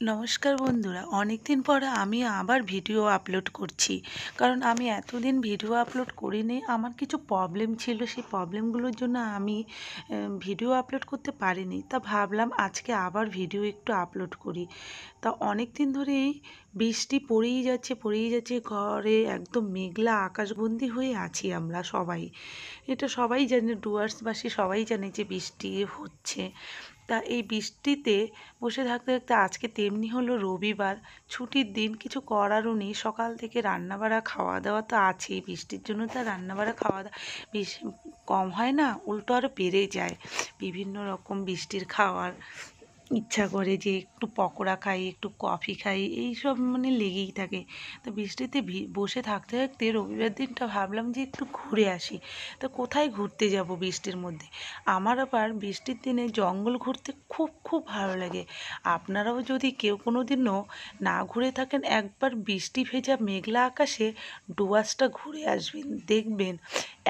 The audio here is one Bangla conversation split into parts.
নমস্কার বন্ধুরা, অনেক দিন পরে আমি আবার ভিডিও আপলোড করছি। কারণ আমি এতদিন ভিডিও আপলোড করিনি, আমার কিছু প্রবলেম ছিল, সেই প্রবলেমগুলোর জন্য আমি ভিডিও আপলোড করতে পারিনি। তা ভাবলাম আজকে আবার ভিডিও একটু আপলোড করি। তা অনেক দিন ধরেই বৃষ্টি পড়েই যাচ্ছে, ঘরে একদম মেঘলা আকাশবন্দি হয়ে আছি আমরা সবাই। এটা সবাই জানে, ডুয়ার্সবাসী সবাই জানে যে বৃষ্টি হচ্ছে। তা এই বৃষ্টিতে বসে থাকতে থাকতে আজকে তেমনি হলো রবিবার, ছুটির দিন, কিছু করারও নেই। সকাল থেকে রান্নাবাড়া খাওয়া দাওয়া তো আছেই, বৃষ্টির জন্য তো আর রান্নাবাড়া খাওয়া দাওয়া বেশি কম হয় না, উল্টো আরও বেড়ে যায়। বিভিন্ন রকম বৃষ্টির খাওয়ার ইচ্ছা করে যে একটু পকোড়া খাই, একটু কফি খাই, এই সব মানে লেগেই থাকে। তো বৃষ্টিতে বসে থাকতে থাকতে রবিবার দিনটা ভাবলাম যে একটু ঘুরে আসি। তো কোথায় ঘুরতে যাব বৃষ্টির মধ্যে? আমার আবার বৃষ্টির দিনে জঙ্গল ঘুরতে খুব খুব ভালো লাগে। আপনারাও যদি কেউ কোনো দিনও না ঘুরে থাকেন, একবার বৃষ্টি ভেজা মেঘলা আকাশে ডুয়ার্সটা ঘুরে আসবেন, দেখবেন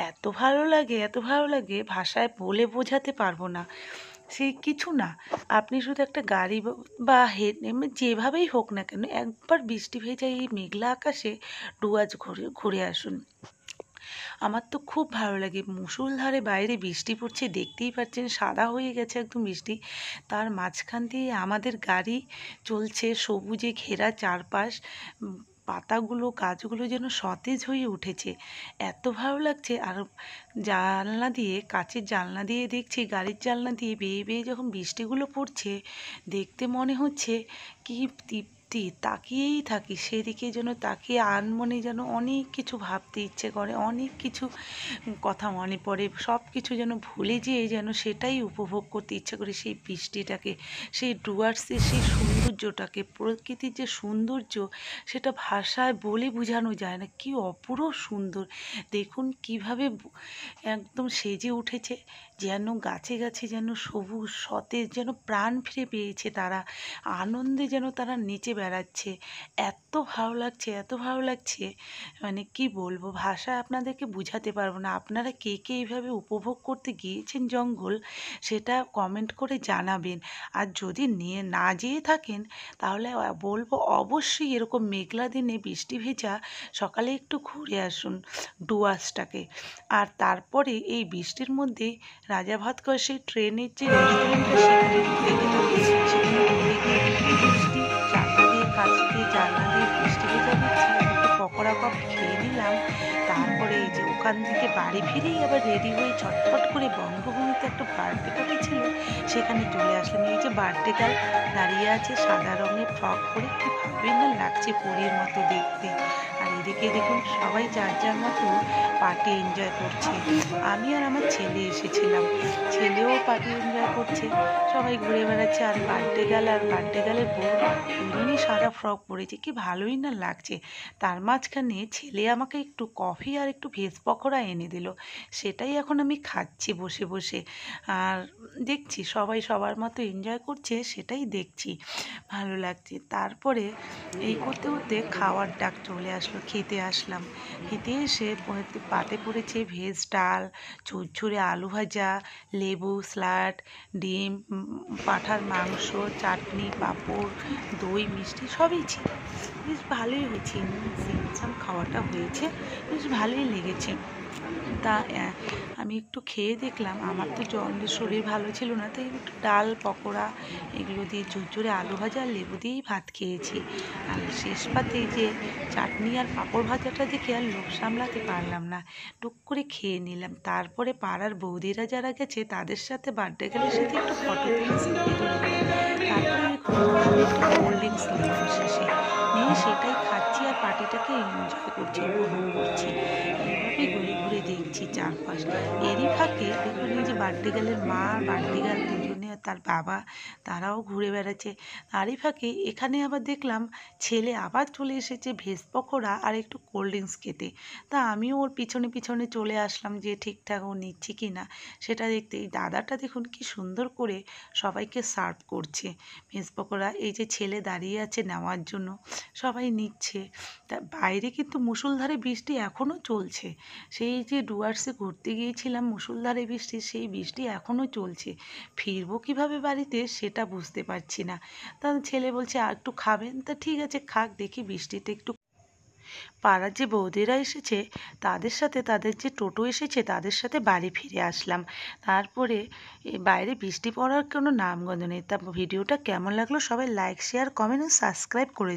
এত ভালো লাগে, এত ভালো লাগে, ভাষায় বলে বোঝাতে পারবো না। সে কিছু না, আপনি শুধু একটা গাড়ি বা যেভাবেই হোক না কেন, একবার বৃষ্টি ভেজা এই মেঘলা আকাশে ডুয়ার্স ঘুরে ঘুরে আসুন। আমার তো খুব ভালো লাগে। মুষলধারে বাইরে বৃষ্টি পড়ছে, দেখতেই পাচ্ছেন সাদা হয়ে গেছে একদম বৃষ্টি। তার মাঝখান দিয়ে আমাদের গাড়ি চলছে, সবুজে ঘেরা চারপাশ। পাতাগুলো, গাছগুলো যেন সতেজ হয়ে উঠেছে, এত ভালো লাগছে। আর জানলা দিয়ে, কাঁচের জানলা দিয়ে দেখছি, গাড়ির জানলা দিয়ে বেয়ে বেয়ে যখন বৃষ্টিগুলো পড়ছে, দেখতে মনে হচ্ছে কি তৃপ্তি, তাকিয়েই থাকি সেদিকে, যেন তাকিয়ে আনমনে যেন অনেক কিছু ভাবতে ইচ্ছে করে, অনেক কিছু কথা মনে পড়ে, সব কিছু যেন ভুলে যেয়ে যেন সেটাই উপভোগ করতে ইচ্ছে করে, সেই বৃষ্টিটাকে, সেই ডুয়ার্সের সেই সৌন্দর্যটাকে, প্রকৃতির যে সৌন্দর্য, সেটা ভাষায় বলে বোঝানো যায় না, কি অপূর্ব সুন্দর। দেখুন কিভাবে একদম সেজে উঠেছে, যেন গাছে গাছে যেন সবুজ সতেজ, যেন প্রাণ ফিরে পেয়েছে তারা, আনন্দে যেন তারা নেচে বেড়াচ্ছে। এত ভালো লাগছে, এত ভালো লাগছে, মানে কি বলবো, ভাষায় আপনাদেরকে বোঝাতে পারবো না। আপনারা কে কে এইভাবে উপভোগ করতে গিয়েছেন জঙ্গল, সেটা কমেন্ট করে জানাবেন। আর যদি নিয়ে না যেয়ে থাকেন, তাহলে বলবো অবশ্যই এরকম মেঘলা দিনে বৃষ্টি ভেজা সকালে একটু ঘুরে আসুন ডুয়ার্সটাকে। আর তারপরে এই বৃষ্টির মধ্যে রাজা ভাতখাওয়া সেই ট্রেনের যে রেস্টুরেন্টটা, সেখানে ঢুকে গেলাম। সেখানে ঢুকে গিয়ে বৃষ্টি, জানলা দিয়ে, কাছ দিয়ে, জানলা দিয়ে বৃষ্টি ভেজা দিচ্ছে, একটু পকোড়া কফি খেয়ে নিলাম। তারপরে এই যে ওখান থেকে বাড়ি ফিরেই আবার রেডি হয়ে ঝটফট করে বঙ্গভূমিতে একটা বার্থডে পার্টি ছিল, সেখানে চলে আসলাম। এই যে বার্থডে গার্ল দাঁড়িয়ে আছে সাদা রঙের ফ্রক পরে, কি ভালোই না লাগছে, পরীর মতো দেখতে। আর এদিকে দেখুন সবাই যার যার মতো পার্টি এনজয় করছে। আমি আর আমার ছেলে এসেছিলাম, ছেলেও পার্টি এনজয় করছে, সবাই ঘুরে বেড়াচ্ছে। আর বার্থডে গার্ল আর বার্থডে গার্লের বউ দুজনেই সাদা ফ্রক পরেছে, কি ভালোই না লাগছে। তার মাঝখানে ছেলে আমাকে একটু কফি আর একটু ভেজ পকোড়া এনে দিল, সেটাই এখন আমি খাচ্ছি বসে বসে। আর দেখছি সবাই সবার মতো এনজয় করছে, সেটাই দেখছি, ভালো লাগছে। তারপরে এই করতে করতে খাওয়ার ডাক চলে আসলো, খেতে আসলাম। খেতে এসে পাতে পড়েছে ভেজ ডাল, ঝুরঝুরে আলু ভাজা, লেবু, স্যালাড, ডিম, পাঁঠার মাংস, চাটনি, পাঁপড়, দই, মিষ্টি সবই ছিল। বেশ ভালোই হয়েছে, সিমসাম খাওয়াটা হয়েছে, বেশ ভালোই লেগেছে। তা আমি একটু খেয়ে দেখলাম, আমার তো শরীর ভালো ছিল না, তাই একটু ডাল, পকোড়া এগুলো দিয়ে, ঝুরঝুরে আলু ভাজা আর লেবু দিয়েই ভাত খেয়েছি। আর শেষ পাতে যে চাটনি আর পাঁপড় ভাজাটা দেখে আর লোভ সামলাতে পারলাম না, টুক করে খেয়ে নিলাম। তারপরে পাড়ার বৌদিরা যারা গেছে তাদের সাথে, বার্থডে গার্লের সাথে একটু ফটো তুলে সেলফি তুলে নিলাম। তারপরে দেখুন আমি একটু কোল্ড ড্রিঙ্কস নিলাম শেষে, নিয়ে সেটাই খাচ্ছি আর পার্টিটাকে এনজয় করছি, উপভোগ করছি। এইভাবে ঘুরে ঘুরে দেখছি চারপাশ। এরই ফাঁকে দেখুন এই যে বার্থডে গার্লের মা আর বার্থডে গার্ল দুজনে আর তার বাবা, তারাও ঘুরে বেড়াচ্ছে। তারই ফাঁকে এখানে আবার দেখলাম ছেলে আবার চলে এসেছে ভেজ পকোড়া আর একটু কোল্ড ড্রিঙ্কস খেতে। তা আমিও ওর পিছনে পিছনে চলে আসলাম যে ঠিকঠাক ও নিচ্ছে কি না সেটা দেখতে। এই দাদাটা দেখুন কি সুন্দর করে সবাইকে সার্ভ করছে ভেজ পকোড়া। এই যে ছেলে দাঁড়িয়ে আছে নেওয়ার জন্য, সবাই নিচ্ছে। তা বাইরে কিন্তু মুষলধারে বৃষ্টি এখনও চলছে। সেই যে ডুয়ার্সে ঘুরতে গিয়েছিলাম, মুষলধারে বৃষ্টি, সেই বৃষ্টি এখনও চলছে। ফিরবো কি কিভাবে বাড়িতে সেটা বুঝতে পারছি না। তখন ছেলে বলছে আর একটু খাবেন, তা ঠিক আছে খাক, দেখি বৃষ্টিতে একটু। পাড়ার যে বৌদিরা এসেছে তাদের সাথে, তাদের যে টোটো এসেছে তাদের সাথে বাড়ি ফিরে আসলাম। তারপরে বাইরে বৃষ্টি পড়ার কোনো নামগন্ধ নেই। তা ভিডিওটা কেমন লাগলো সবাই লাইক শেয়ার কমেন্ট ও সাবস্ক্রাইব করে দিন।